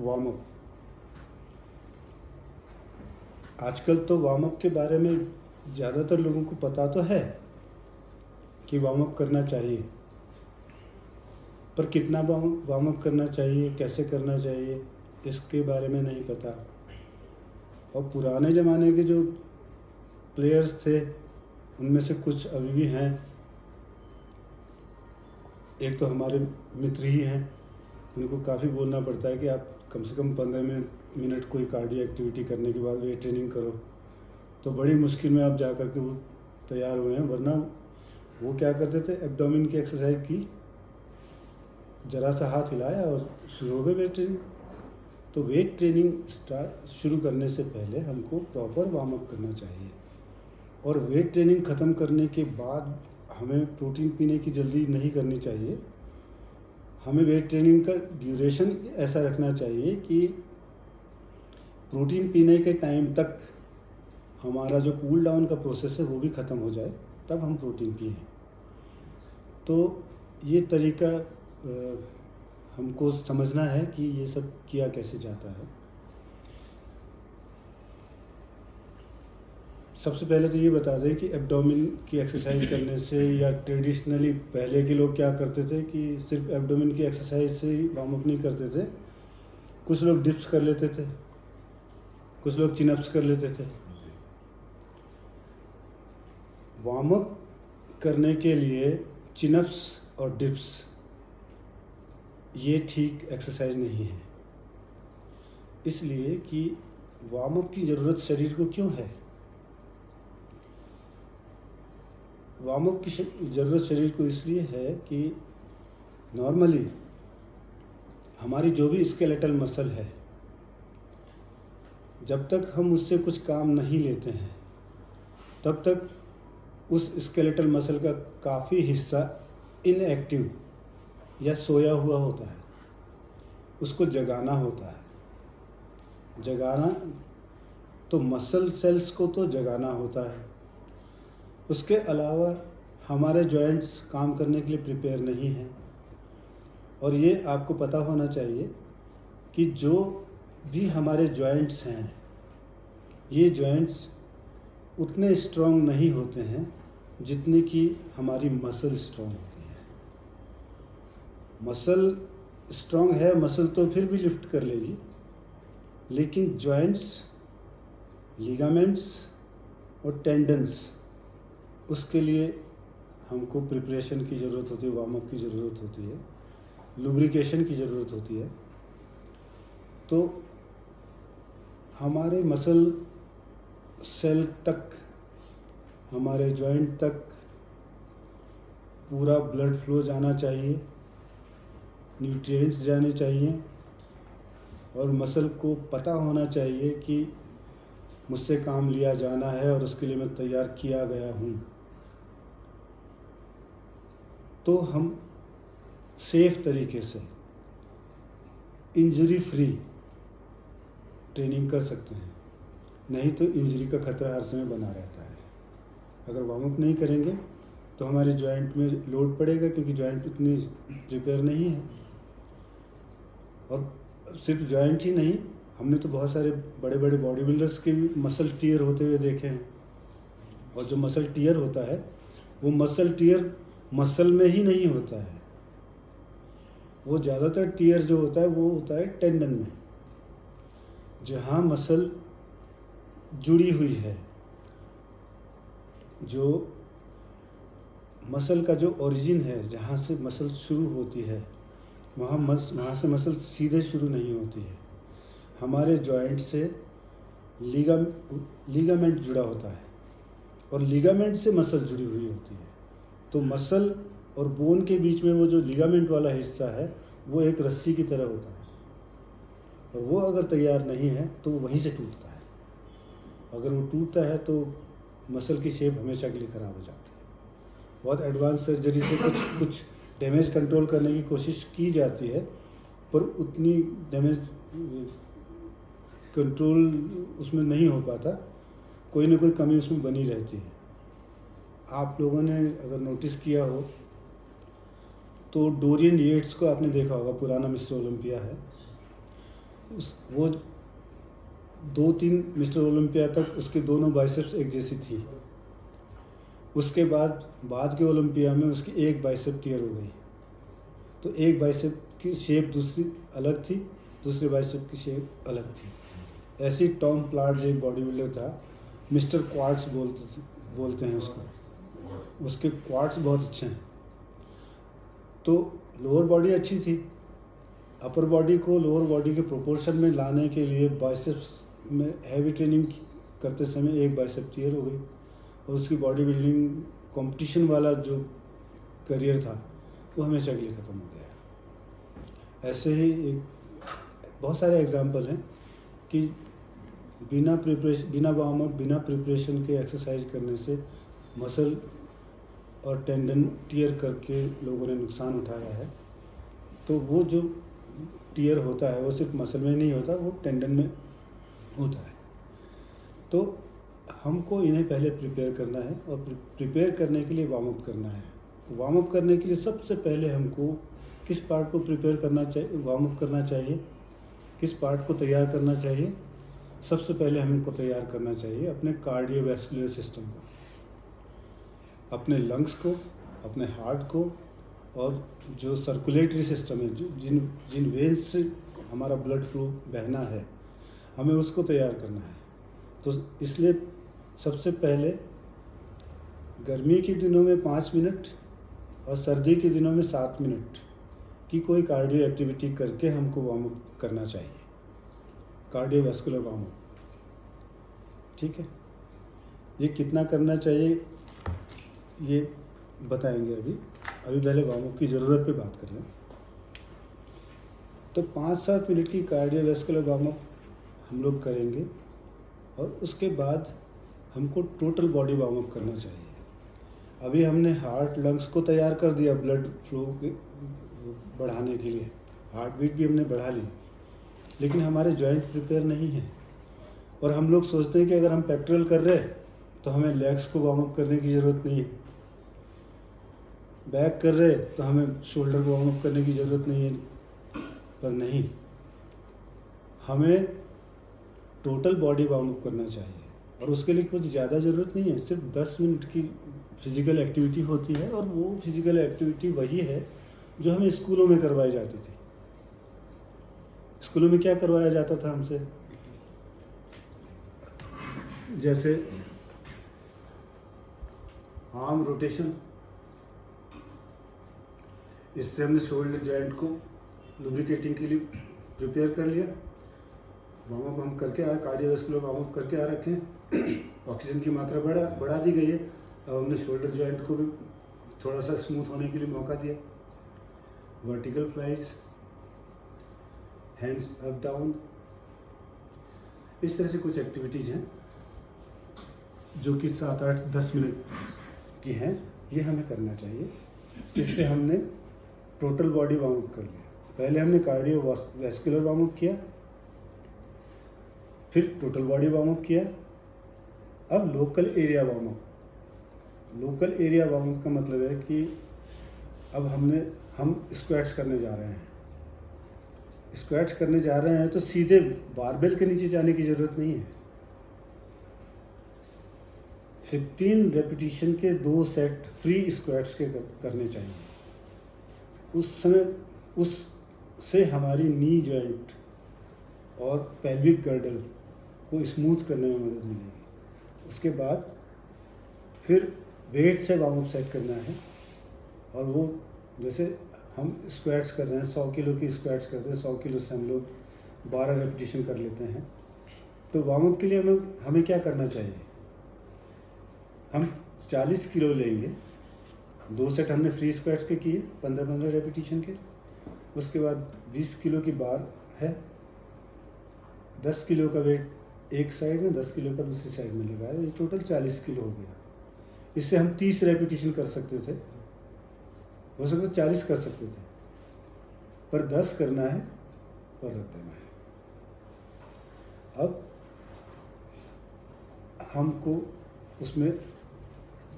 Warm up. आजकल तो warm up के बारे में ज़्यादातर लोगों को पता तो है कि वार्म अप करना चाहिए, पर कितना वार्म अप करना चाहिए, कैसे करना चाहिए, इसके बारे में नहीं पता। और पुराने ज़माने के जो प्लेयर्स थे उनमें से कुछ अभी भी हैं। एक तो हमारे मित्र ही हैं, उनको काफ़ी बोलना पड़ता है कि आप कम से कम 15 मिनट कोई कार्डियो एक्टिविटी करने के बाद वेट ट्रेनिंग करो। तो बड़ी मुश्किल में आप जा कर के वो तैयार हुए हैं, वरना वो क्या करते थे, एब्डोमेन की एक्सरसाइज की, ज़रा सा हाथ हिलाया और शुरू हो गए वेट ट्रेनिंग। तो वेट ट्रेनिंग शुरू करने से पहले हमको प्रॉपर वार्म अप करना चाहिए। और वेट ट्रेनिंग ख़त्म करने के बाद हमें प्रोटीन पीने की जल्दी नहीं करनी चाहिए। हमें वेट ट्रेनिंग का ड्यूरेशन ऐसा रखना चाहिए कि प्रोटीन पीने के टाइम तक हमारा जो कूल डाउन का प्रोसेस है वो भी ख़त्म हो जाए, तब हम प्रोटीन पिएं। तो ये तरीका हमको समझना है कि ये सब किया कैसे जाता है। सबसे पहले तो ये बता दें कि एब्डोमेन की एक्सरसाइज करने से, या ट्रेडिशनली पहले के लोग क्या करते थे कि सिर्फ एब्डोमेन की एक्सरसाइज से ही वार्म अप नहीं करते थे। कुछ लोग डिप्स कर लेते थे, कुछ लोग चिनअप्स कर लेते थे। वार्म अप करने के लिए चिनअप्स और डिप्स ये ठीक एक्सरसाइज नहीं है, इसलिए कि वार्म अप की ज़रूरत शरीर को क्यों है। वार्म अप की ज़रूरत शरीर को इसलिए है कि नॉर्मली हमारी जो भी स्केलेटल मसल है, जब तक हम उससे कुछ काम नहीं लेते हैं तब तक उस स्केलेटल मसल का काफ़ी हिस्सा इनएक्टिव या सोया हुआ होता है। उसको जगाना होता है। जगाना तो मसल सेल्स को तो जगाना होता है। उसके अलावा हमारे जॉइंट्स काम करने के लिए प्रिपेयर नहीं हैं। और ये आपको पता होना चाहिए कि जो भी हमारे जॉइंट्स हैं, ये जॉइंट्स उतने स्ट्रॉन्ग नहीं होते हैं जितने कि हमारी मसल स्ट्रॉन्ग होती है। मसल स्ट्रॉन्ग है, मसल तो फिर भी लिफ्ट कर लेगी, लेकिन जॉइंट्स, लिगामेंट्स और टेंडन्स, उसके लिए हमको प्रिपरेशन की ज़रूरत होती है, वार्म अप की ज़रूरत होती है, लुब्रिकेशन की ज़रूरत होती है। तो हमारे मसल सेल तक, हमारे जॉइंट तक पूरा ब्लड फ्लो जाना चाहिए, न्यूट्रिएंट्स जाने चाहिए, और मसल को पता होना चाहिए कि मुझसे काम लिया जाना है और उसके लिए मैं तैयार किया गया हूँ। तो हम सेफ तरीके से, इंजरी फ्री ट्रेनिंग कर सकते हैं। नहीं तो इंजरी का खतरा हर समय बना रहता है। अगर वार्म अप नहीं करेंगे तो हमारे जॉइंट में लोड पड़ेगा, क्योंकि जॉइंट इतनी प्रिपेयर नहीं है। और सिर्फ जॉइंट ही नहीं, हमने तो बहुत सारे बड़े बड़े बॉडी बिल्डर्स के भी मसल टीयर होते हुए देखे हैं। और जो मसल टीयर होता है, वो मसल टीयर मसल में ही नहीं होता है। वो ज़्यादातर टीयर जो होता है वो होता है टेंडन में, जहाँ मसल जुड़ी हुई है। जो मसल का जो ओरिजिन है, जहाँ से मसल शुरू होती है, वहाँ से मसल सीधे शुरू नहीं होती है। हमारे जॉइंट से लिगामेंट जुड़ा होता है, और लिगामेंट से मसल जुड़ी हुई होती है। तो मसल और बोन के बीच में वो जो लिगामेंट वाला हिस्सा है, वो एक रस्सी की तरह होता है, और वो अगर तैयार नहीं है तो वो वहीं से टूटता है। अगर वो टूटता है तो मसल की शेप हमेशा के लिए ख़राब हो जाती है। बहुत एडवांस सर्जरी से कुछ डैमेज कंट्रोल करने की कोशिश की जाती है, पर उतनी डैमेज कंट्रोल उसमें नहीं हो पाता। कोई ना कोई कमी उसमें बनी रहती है। आप लोगों ने अगर नोटिस किया हो तो डोरियन येट्स को आपने देखा होगा, पुराना मिस्टर ओलंपिया है। वो 2-3 मिस्टर ओलंपिया तक उसके दोनों बाइसेप्स एक जैसी थी। उसके बाद के ओलंपिया में उसकी एक बाइसेप टियर हो गई, तो एक बाइसेप की शेप दूसरी अलग थी, दूसरे बाइसेप की शेप अलग थी। ऐसे ही टॉम प्लाट जो एक बॉडी बिल्डर था, मिस्टर क्वार्ट्स बोलते हैं उसको, उसके क्वार्ट्स बहुत अच्छे हैं। तो लोअर बॉडी अच्छी थी, अपर बॉडी को लोअर बॉडी के प्रोपोर्शन में लाने के लिए बाइसेप्स में हैवी ट्रेनिंग करते समय एक बाइसेप टियर हो गई, और उसकी बॉडी बिल्डिंग कंपटीशन वाला जो करियर था वो हमेशा के लिए ख़त्म हो गया। ऐसे ही बहुत सारे एग्जांपल हैं कि बिना वार्म अप, बिना प्रिपरेशन के एक्सरसाइज करने से मसल और टेंडन टियर करके लोगों ने नुकसान उठाया है। तो वो जो टियर होता है वो सिर्फ मसल में नहीं होता, वो टेंडन में होता है। तो हमको इन्हें पहले प्रिपेयर करना है, और प्रिपेयर करने के लिए वार्म अप करना है। तो वार्म अप करने के लिए सबसे पहले हमको किस पार्ट को प्रिपेयर करना चाहिए, वार्म अप करना चाहिए, किस पार्ट को तैयार करना चाहिए? सबसे पहले हमको तैयार करना चाहिए अपने कार्डियोवैस्कुलर सिस्टम को, अपने लंग्स को, अपने हार्ट को, और जो सर्कुलेटरी सिस्टम है, जिन वेन्स से हमारा ब्लड फ्लो बहना है, हमें उसको तैयार करना है। तो इसलिए सबसे पहले गर्मी के दिनों में 5 मिनट और सर्दी के दिनों में 7 मिनट की कोई कार्डियो एक्टिविटी करके हमको वार्म अप करना चाहिए, कार्डियोवैस्कुलर वार्म अप। ठीक है, ये कितना करना चाहिए ये बताएंगे अभी पहले वार्म अप की ज़रूरत पे बात करें। तो 5-7 मिनट की कार्डियोवैस्कुलर वार्म अप हम लोग करेंगे, और उसके बाद हमको टोटल बॉडी वार्म अप करना चाहिए। अभी हमने हार्ट लंग्स को तैयार कर दिया ब्लड फ्लो बढ़ाने के लिए, हार्ट बीट भी हमने बढ़ा ली, लेकिन हमारे जॉइंट प्रिपेयर नहीं है। और हम लोग सोचते हैं कि अगर हम पेक्टोरल कर रहे हैं तो हमें लेग्स को वार्म अप करने की ज़रूरत नहीं है, बैक कर रहे तो हमें शोल्डर को वार्म अप करने की ज़रूरत नहीं है। पर नहीं, हमें टोटल बॉडी वार्म अप करना चाहिए, और उसके लिए कुछ ज़्यादा ज़रूरत नहीं है। सिर्फ 10 मिनट की फिजिकल एक्टिविटी होती है, और वो फिजिकल एक्टिविटी वही है जो हमें स्कूलों में करवाई जाती थी। स्कूलों में क्या करवाया जाता था हमसे? जैसे आर्म रोटेशन, इससे हमने शोल्डर जॉइंट को लुब्रिकेटिंग के लिए प्रिपेयर कर लिया। वार्म अप हम करके आ, कार्डियोवैस्कुलर वार्म अप करके आ रखे हैं। ऑक्सीजन की मात्रा बढ़ा दी गई है। अब हमने शोल्डर जॉइंट को भी थोड़ा सा स्मूथ होने के लिए मौका दिया। Vertical flies, hands up down, इस तरह से कुछ एक्टिविटीज़ हैं जो कि 7-8-10 मिनट की हैं, ये हमें करना चाहिए। इससे हमने टोटल बॉडी वार्म अप कर लिया। पहले हमने कार्डियोवैस्कुलर वार्म अप किया, फिर टोटल बॉडी वार्म अप किया, अब local area warm up. Local area warm up का मतलब है कि अब हम स्क्वैट्स करने जा रहे हैं। स्क्वैट्स करने जा रहे हैं तो सीधे बारबेल के नीचे जाने की ज़रूरत नहीं है। 15 रेपिटेशन के 2 सेट फ्री स्क्वैट्स के करने चाहिए। उससे हमारी नी जॉइंट और पेल्विक गर्डल को स्मूथ करने में मदद मिलेगी। उसके बाद फिर वेट से वार्म अप सेट करना है, और वो जैसे हम स्क्वैट्स कर रहे हैं, 100 किलो की स्क्वैट्स करते हैं, 100 किलो से हम लोग 12 रेपिटेशन कर लेते हैं। तो वार्म अप के लिए हमें क्या करना चाहिए? हम 40 किलो लेंगे, 2 सेट हमने फ्री स्क्वैट्स के किए 15-15 रेपिटेशन के। उसके बाद 20 किलो की बार है, 10 किलो का वेट एक साइड में, 10 किलो का दूसरी साइड में लगाया, ये टोटल 40 किलो हो गया। इससे हम 30 रेपिटेशन कर सकते थे, हो सकता है 40 कर सकते थे, पर 10 करना है और रख देना है। अब हमको उसमें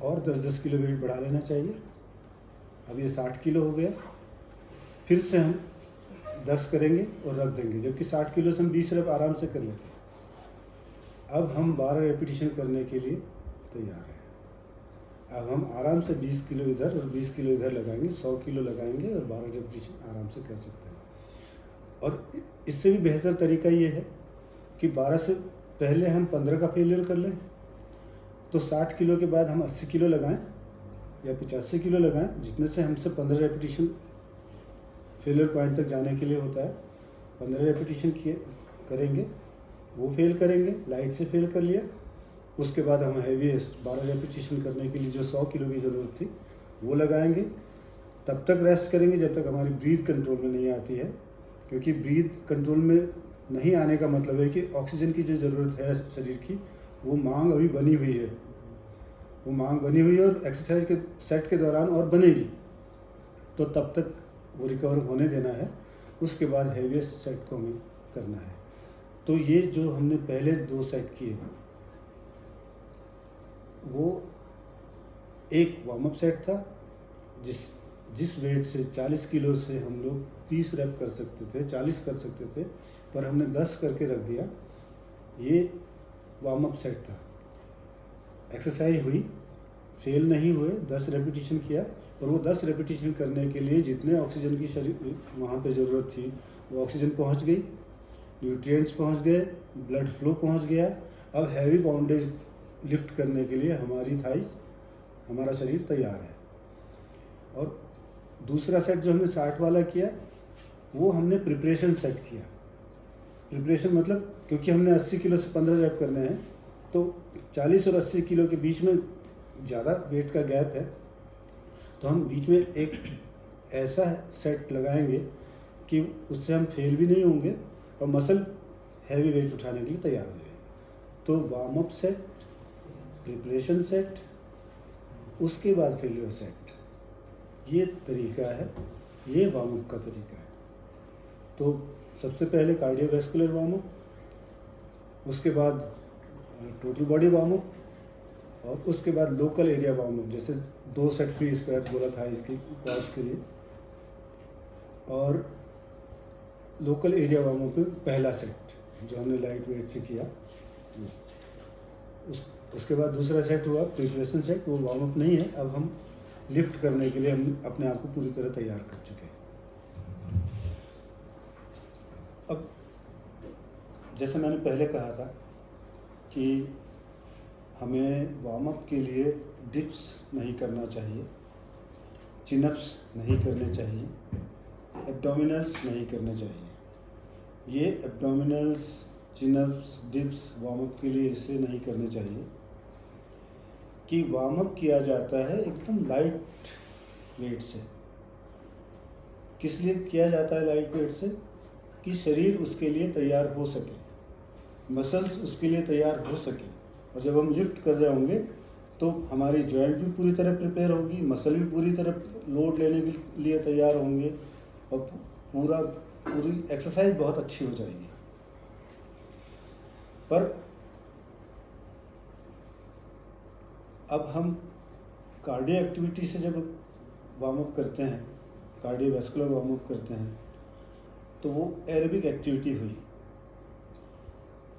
और 10-10 किलो वेट बढ़ा लेना चाहिए। अब ये 60 किलो हो गया। फिर से हम 10 करेंगे और रख देंगे, जबकि 60 किलो से हम 20 रेप आराम से कर लेते हैं। अब हम 12 रेपिटेशन करने के लिए तैयार हैं। अब हम आराम से 20 किलो इधर और 20 किलो इधर लगाएंगे, 100 किलो लगाएंगे और 12 रेपिटेशन आराम से कर सकते हैं। और इससे भी बेहतर तरीका ये है कि 12 से पहले हम 15 का फेलियर कर लें, तो 60 किलो के बाद हम 80 किलो लगाएं या 85 किलो लगाएं, जितने से हमसे 15 रेपिटेशन फेलियर पॉइंट तक जाने के लिए होता है। 15 रेपिटेशन किए करेंगे, वो फेल करेंगे, लाइट से फेल कर लिया। उसके बाद हम हैवीएस्ट 12 रेपिटेशन करने के लिए जो 100 किलो की ज़रूरत थी वो लगाएंगे। तब तक रेस्ट करेंगे जब तक हमारी ब्रीथ कंट्रोल में नहीं आती है, क्योंकि ब्रीथ कंट्रोल में नहीं आने का मतलब है कि ऑक्सीजन की जो ज़रूरत है शरीर की, वो मांग अभी बनी हुई है, वो मांग बनी हुई है और एक्सरसाइज के सेट के दौरान और बनेगी। तो तब तक वो रिकवर होने देना है, उसके बाद हैवीएस्ट सेट को हमें करना है। तो ये जो हमने पहले 2 सेट किए, वो एक वार्म अप सेट था जिस वेट से 40 किलो से हम लोग 30 रैप कर सकते थे, 40 कर सकते थे, पर हमने 10 करके रख दिया। ये वार्म अप सेट था। एक्सरसाइज हुई, फेल नहीं हुए, 10 रेपिटेशन किया, और वो 10 रेपिटेशन करने के लिए जितने ऑक्सीजन की शरीर वहाँ पे ज़रूरत थी वो ऑक्सीजन पहुँच गई, न्यूट्रिएंट्स पहुँच गए, ब्लड फ्लो पहुँच गया। अब हैवी बाउंडेज लिफ्ट करने के लिए हमारी थाइस, हमारा शरीर तैयार है। और दूसरा सेट जो हमने 60 वाला किया, वो हमने प्रिपरेशन सेट किया। प्रिपरेशन मतलब क्योंकि हमने 80 किलो से 15 रैप करने हैं, तो 40 और 80 किलो के बीच में ज़्यादा वेट का गैप है, तो हम बीच में एक ऐसा सेट लगाएंगे कि उससे हम फेल भी नहीं होंगे और मसल हैवी वेट उठाने के लिए तैयार हो जाएगी। तो warm up set, preparation set, उसके बाद फेलियर सेट, ये तरीका है, ये वार्म अप का तरीका है। तो सबसे पहले कार्डियोवैस्कुलर वार्म अप, उसके बाद टोटल बॉडी वार्म अप, और उसके बाद लोकल एरिया वार्म अप, जैसे 2 सेट फ्री स्क्वाट्स बोला था इसकी क्वाड्स के लिए, और लोकल एरिया वार्म अप में पहला सेट जो हमने लाइट वेट से किया। उसके बाद दूसरा सेट हुआ प्रिपरेशन सेट, वो वार्म अप नहीं है, अब हम लिफ्ट करने के लिए हम अपने आप को पूरी तरह तैयार कर चुके हैं। अब जैसे मैंने पहले कहा था कि हमें वार्म अप के लिए डिप्स नहीं करना चाहिए, चिनअप्स नहीं करने चाहिए, एब्डोमिनल्स नहीं करने चाहिए। ये abdominals, chin ups, dips warm up के लिए इसलिए नहीं करने चाहिए कि वार्म अप किया जाता है एकदम लाइट वेट से। किस लिए किया जाता है लाइट वेट से? कि शरीर उसके लिए तैयार हो सके, मसल्स उसके लिए तैयार हो सके, और जब हम लिफ्ट कर रहे होंगे तो हमारी जॉइंट भी पूरी तरह प्रिपेयर होगी, मसल भी पूरी तरह लोड लेने के लिए तैयार होंगे, और पूरी एक्सरसाइज बहुत अच्छी हो जाएगी। पर अब हम कार्डियो एक्टिविटी से जब वार्म अप करते हैं, कार्डियोवैस्कुलर वार्म अप करते हैं, तो वो एरोबिक एक्टिविटी हुई।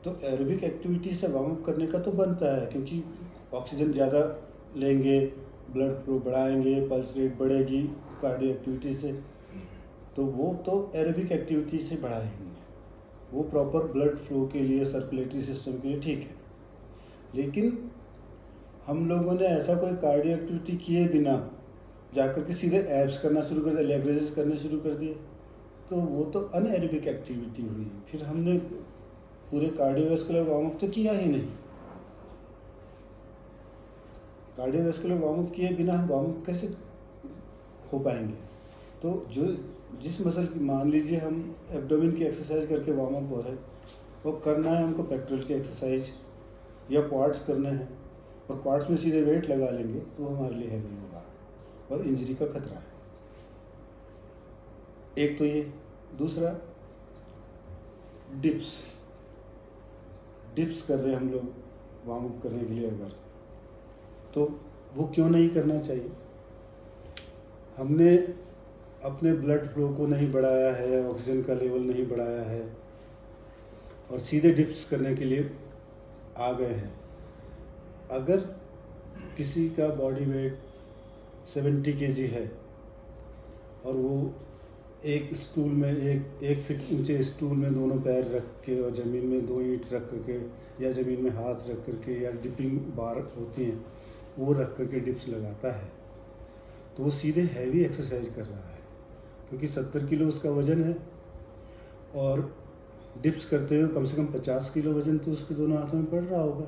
तो एरोबिक एक्टिविटी से वार्म अप करने का तो बनता है, क्योंकि ऑक्सीजन ज़्यादा लेंगे, ब्लड फ्लो बढ़ाएंगे, पल्स रेट बढ़ेगी कार्डियो एक्टिविटी से, तो वो तो एरोबिक एक्टिविटी से बढ़ाएंगे, वो प्रॉपर ब्लड फ्लो के लिए, सर्कुलेटरी सिस्टम के लिए ठीक है। लेकिन हम लोगों ने ऐसा कोई कार्डियो एक्टिविटी किए बिना जाकर के सीधे एब्स करना शुरू कर दिया, लेग रेजेस करने शुरू कर दिए, तो वो तो अनएरोबिक एक्टिविटी हुई। फिर हमने पूरे कार्डियोवैस्कुलर वार्म अप तो किया ही नहीं। कार्डियोवैस्कुलर वार्म अप किए बिना हम वार्म अप कैसे हो पाएंगे? तो जिस मसल की, मान लीजिए हम एब्डोमेन की एक्सरसाइज करके वार्म अप हो रहे हैं, वो करना है हमको पेक्टोरल की एक्सरसाइज या क्वाड्स करने हैं, और क्वाड्स में सीधे वेट लगा लेंगे तो हमारे लिए हैवी होगा और इंजरी का खतरा है। एक तो ये, दूसरा डिप्स कर रहे हैं हम लोग वार्म अप करने के लिए, अगर तो वो क्यों नहीं करना चाहिए? हमने अपने ब्लड फ्लो को नहीं बढ़ाया है, ऑक्सीजन का लेवल नहीं बढ़ाया है और सीधे डिप्स करने के लिए आ गए हैं। अगर किसी का बॉडी वेट 70 kg है और वो एक स्टूल में एक फीट ऊंचे स्टूल में दोनों पैर रख के और ज़मीन में 2 ईंट रख करके या ज़मीन में हाथ रख करके या डिपिंग बार होती हैं वो रख करके डिप्स लगाता है तो वो सीधे हैवी एक्सरसाइज कर रहा है, क्योंकि 70 किलो उसका वज़न है और डिप्स करते हुए कम से कम 50 किलो वज़न तो उसके दोनों हाथों में पड़ रहा होगा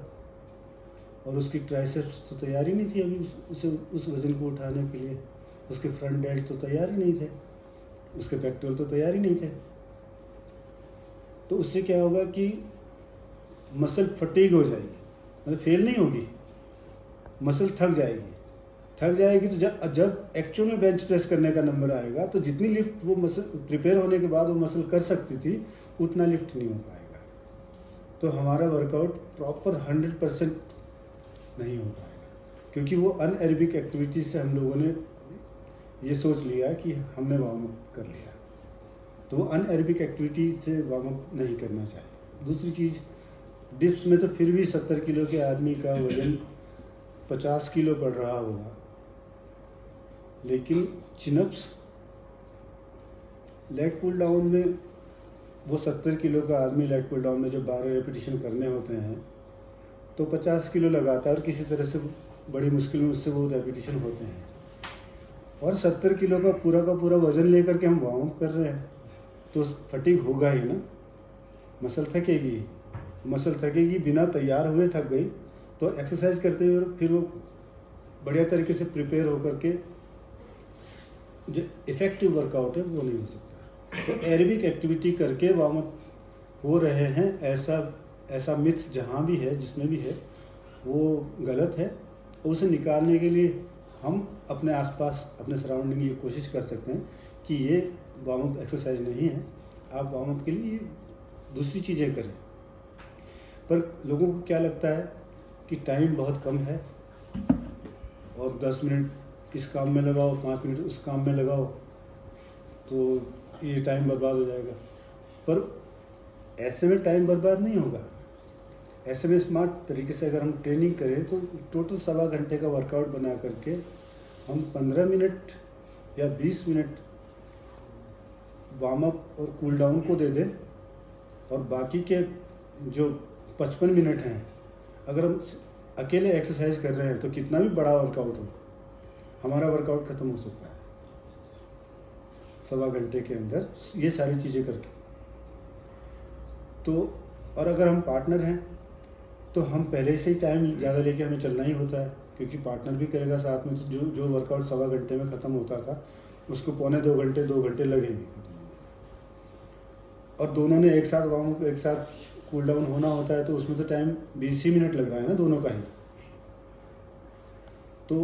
और उसकी ट्राइसेप्स तो तैयार ही नहीं थी अभी उसे उस वज़न को उठाने के लिए, उसके फ्रंट डेल्ट तो तैयार ही नहीं थे, उसके पेक्टोरल तो तैयार ही नहीं थे। तो उससे क्या होगा कि मसल फटीग हो जाएगी, मतलब फेल नहीं होगी, मसल थक जाएगी तो जब एक्चुअल में बेंच प्रेस करने का नंबर आएगा तो जितनी लिफ्ट वो मसल प्रिपेयर होने के बाद वो मसल कर सकती थी उतना लिफ्ट नहीं हो पाएगा। तो हमारा वर्कआउट प्रॉपर 100% नहीं हो पाएगा, क्योंकि वो अनएरोबिक एक्टिविटी से हम लोगों ने ये सोच लिया कि हमने वार्म अप कर लिया, तो वो अनएरोबिक एक्टिविटी से वार्म अप नहीं करना चाहिए। दूसरी चीज़, डिप्स में तो फिर भी 70 किलो के आदमी का वज़न 50 किलो पड़ रहा होगा, लेकिन चिनअप्स लेग पुल डाउन में वो 70 किलो का आदमी लेग पुल डाउन में जब 12 रेपिटेशन करने होते हैं तो 50 किलो लगातार किसी तरह से बड़ी मुश्किल में उससे वो रेपिटेशन होते हैं और 70 किलो का पूरा वज़न लेकर के हम वार्म अप कर रहे हैं तो फटीग होगा ही ना, मसल थकेगी, बिना तैयार हुए थक गई तो एक्सरसाइज करते हुए फिर वो बढ़िया तरीके से प्रिपेयर होकर के जो इफ़ेक्टिव वर्कआउट है वो नहीं हो सकता। तो एरोबिक एक्टिविटी करके वार्म अप हो रहे हैं, ऐसा मिथ जहाँ भी है जिसमें भी है वो गलत है। उसे निकालने के लिए हम अपने आसपास अपने सराउंडिंग ये कोशिश कर सकते हैं कि ये वार्म अप एक्सरसाइज नहीं है, आप वार्म अप के लिए दूसरी चीज़ें करें। पर लोगों को क्या लगता है कि टाइम बहुत कम है और 10 मिनट इस काम में लगाओ, 5 मिनट उस काम में लगाओ तो ये टाइम बर्बाद हो जाएगा। पर ऐसे में टाइम बर्बाद नहीं होगा। ऐसे में स्मार्ट तरीके से अगर हम ट्रेनिंग करें तो टोटल 1.25 घंटे का वर्कआउट बना करके हम 15 मिनट या 20 मिनट वार्म अप और कूल डाउन को दे दें और बाकी के जो 55 मिनट हैं अगर हम अकेले एक्सरसाइज कर रहे हैं तो कितना भी बड़ा वर्कआउट हो हमारा वर्कआउट ख़त्म हो सकता है 1.25 घंटे के अंदर ये सारी चीज़ें करके। तो और अगर हम पार्टनर हैं तो हम पहले से ही टाइम ज़्यादा लेके हमें चलना ही होता है, क्योंकि पार्टनर भी करेगा साथ में, तो जो वर्कआउट 1.25 घंटे में ख़त्म होता था उसको 2 घंटे लगेंगे और दोनों ने एक साथ वार्म अप एक साथ कूल डाउन होना होता है तो उसमें तो टाइम 20 ही मिनट लग रहा है ना दोनों का ही। तो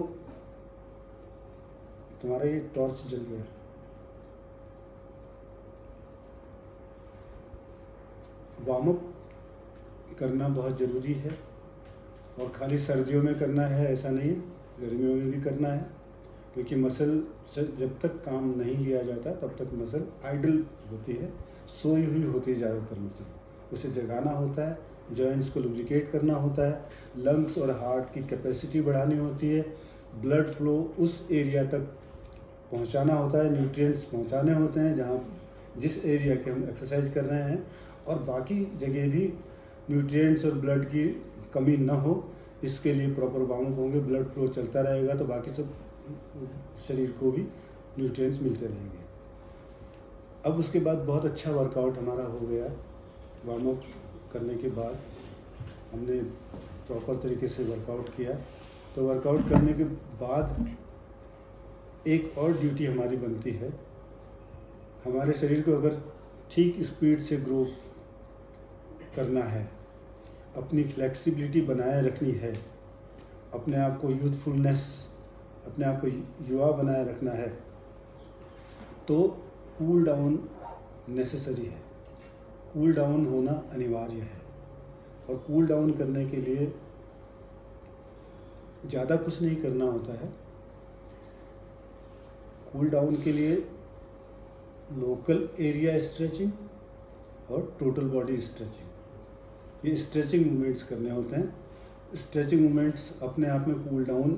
तुम्हारा ये टॉर्च जल गया। वार्म अप करना बहुत ज़रूरी है और खाली सर्दियों में करना है ऐसा नहीं है, गर्मियों में भी करना है, क्योंकि मसल से जब तक काम नहीं लिया जाता तब तक मसल आइडल होती है, सोई हुई होती है ज़्यादातर मसल। उसे जगाना होता है, जॉइंट्स को लुब्रिकेट करना होता है, लंग्स और हार्ट की कैपेसिटी बढ़ानी होती है, ब्लड फ्लो उस एरिया तक पहुंचाना होता है, न्यूट्रिएंट्स पहुंचाने होते हैं जहां जिस एरिया के हम एक्सरसाइज कर रहे हैं, और बाकी जगह भी न्यूट्रिएंट्स और ब्लड की कमी ना हो इसके लिए प्रॉपर वार्म अप होंगे, ब्लड फ्लो चलता रहेगा तो बाकी सब शरीर को भी न्यूट्रिएंट्स मिलते रहेंगे। अब उसके बाद बहुत अच्छा वर्कआउट हमारा हो गया। वार्म अप करने के बाद हमने प्रॉपर तरीके से वर्कआउट किया, तो वर्कआउट करने के बाद एक और ड्यूटी हमारी बनती है। हमारे शरीर को अगर ठीक स्पीड से ग्रो करना है, अपनी फ्लेक्सिबिलिटी बनाए रखनी है, अपने आप को यूथफुलनेस, अपने आप को युवा बनाए रखना है, तो कूल डाउन नेसेसरी है, कूल डाउन होना अनिवार्य है। और कूल डाउन करने के लिए ज़्यादा कुछ नहीं करना होता है। कूल डाउन के लिए लोकल एरिया स्ट्रेचिंग और टोटल बॉडी स्ट्रेचिंग। ये स्ट्रेचिंग मूवमेंट्स करने होते हैं। स्ट्रेचिंग मूवमेंट्स अपने आप में कूल डाउन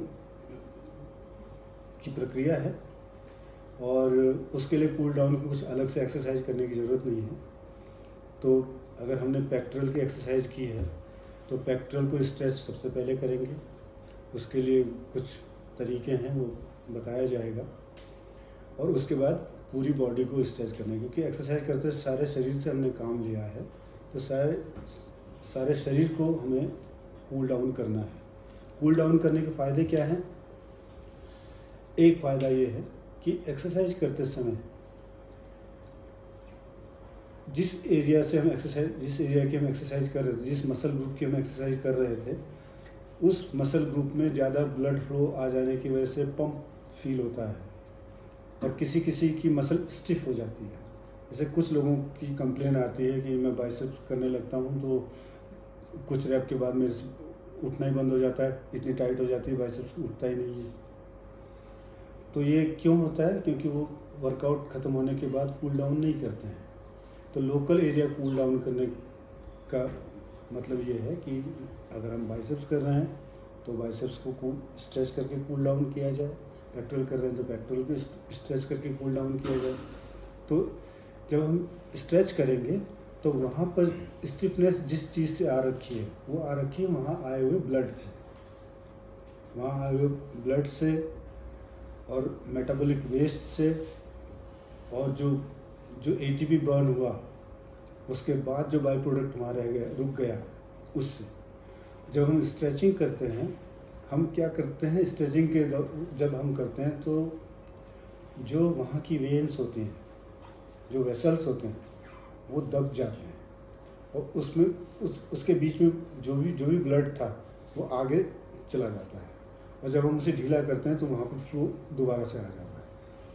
की प्रक्रिया है और उसके लिए कूल डाउन की कुछ अलग से एक्सरसाइज करने की ज़रूरत नहीं है। तो अगर हमने पेक्टोरल की एक्सरसाइज की है तो पेक्टोरल को स्ट्रेच सबसे पहले करेंगे। उसके लिए कुछ तरीके हैं, वो बताया जाएगा। और उसके बाद पूरी बॉडी को स्ट्रेच करना है, क्योंकि एक्सरसाइज करते हुए सारे शरीर से हमने काम लिया है, तो सारे शरीर को हमें कूल डाउन करना है। कूल डाउन करने के फ़ायदे क्या हैं? एक फ़ायदा ये है कि एक्सरसाइज करते समय जिस एरिया की हम एक्सरसाइज कर रहे थे, जिस मसल ग्रुप की हम एक्सरसाइज कर रहे थे, उस मसल ग्रुप में ज़्यादा ब्लड फ्लो आ जाने की वजह से पंप फील होता है और किसी किसी की मसल स्टिफ हो जाती है। जैसे कुछ लोगों की कंप्लेन आती है कि मैं बाइसेप्स करने लगता हूँ तो कुछ रैप के बाद मेरे से उठना ही बंद हो जाता है, इतनी टाइट हो जाती है बाइसेप्स, उठता ही नहीं है। तो ये क्यों होता है? क्योंकि वो वर्कआउट ख़त्म होने के बाद कूल डाउन नहीं करते हैं। तो लोकल एरिया कूल डाउन करने का मतलब ये है कि अगर हम बाइसेप्स कर रहे हैं तो बाइसेप्स को स्ट्रेच करके कूल डाउन किया जाए, पेक्टोरल कर रहे हैं तो पेक्टोरल को स्ट्रेच करके कूल डाउन किया जाए। तो जब हम स्ट्रेच करेंगे तो वहाँ पर स्टिफनेस जिस चीज़ से आ रखी है वो आ रखी है वहाँ आए हुए ब्लड से और मेटाबॉलिक वेस्ट से, और जो एटीपी बर्न हुआ उसके बाद जो बाई प्रोडक्ट वहाँ रह गया, रुक गया, उससे। जब हम स्ट्रेचिंग करते हैं, हम क्या करते हैं, स्ट्रेचिंग के जब हम करते हैं तो जो वहाँ की वेन्स होती हैं, जो वेसल्स होते हैं, वो दब जाते हैं और उसमें उसके बीच में जो भी ब्लड था वो आगे चला जाता है, और जब हम उसे ढीला करते हैं तो वहाँ पर फ्लो दोबारा से आ जाता है।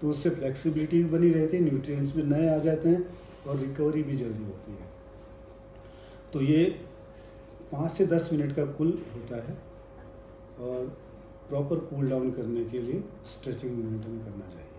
तो उससे फ्लेक्सिबिलिटी भी बनी रहती है, न्यूट्रिएंट्स भी नए आ जाते हैं और रिकवरी भी जल्दी होती है। तो ये 5 से 10 मिनट का कुल होता है और प्रॉपर कूल डाउन करने के लिए स्ट्रेचिंग मूवमेंट हमें करना चाहिए।